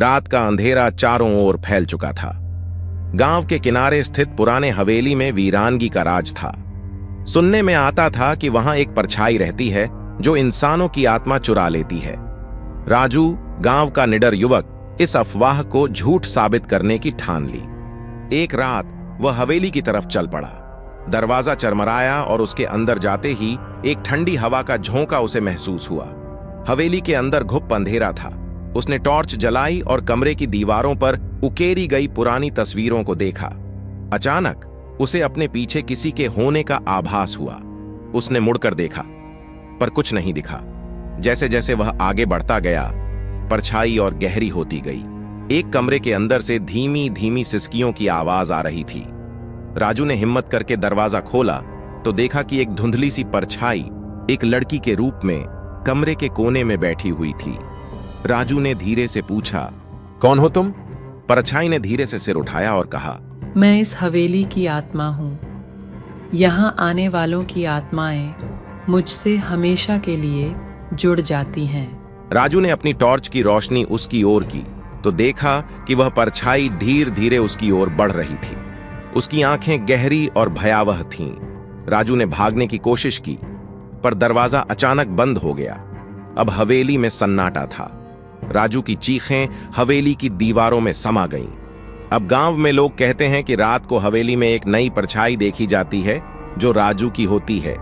रात का अंधेरा चारों ओर फैल चुका था। गांव के किनारे स्थित पुराने हवेली में वीरानगी का राज था। सुनने में आता था कि वहां एक परछाई रहती है जो इंसानों की आत्मा चुरा लेती है। राजू, गांव का निडर युवक, इस अफवाह को झूठ साबित करने की ठान ली। एक रात वह हवेली की तरफ चल पड़ा। दरवाजा चरमराया और उसके अंदर जाते ही एक ठंडी हवा का झोंका उसे महसूस हुआ। हवेली के अंदर घुप अंधेरा था। उसने टॉर्च जलाई और कमरे की दीवारों पर उकेरी गई पुरानी तस्वीरों को देखा। अचानक उसे अपने पीछे किसी के होने का आभास हुआ। उसने मुड़कर देखा, पर कुछ नहीं दिखा। जैसे जैसे वह आगे बढ़ता गया, परछाई और गहरी होती गई। एक कमरे के अंदर से धीमी धीमी सिसकियों की आवाज आ रही थी। राजू ने हिम्मत करके दरवाजा खोला तो देखा कि एक धुंधली सी परछाई एक लड़की के रूप में कमरे के कोने में बैठी हुई थी। राजू ने धीरे से पूछा, कौन हो तुम? परछाई ने धीरे से सिर उठाया और कहा, मैं इस हवेली की आत्मा हूँ। यहाँ आने वालों की आत्माएं मुझसे हमेशा के लिए जुड़ जाती हैं। राजू ने अपनी टॉर्च की रोशनी उसकी ओर की तो देखा कि वह परछाई धीरे धीरे उसकी ओर बढ़ रही थी। उसकी आंखें गहरी और भयावह थीं। राजू ने भागने की कोशिश की, पर दरवाजा अचानक बंद हो गया। अब हवेली में सन्नाटा था। राजू की चीखें हवेली की दीवारों में समा गईं। अब गांव में लोग कहते हैं कि रात को हवेली में एक नई परछाई देखी जाती है जो राजू की होती है।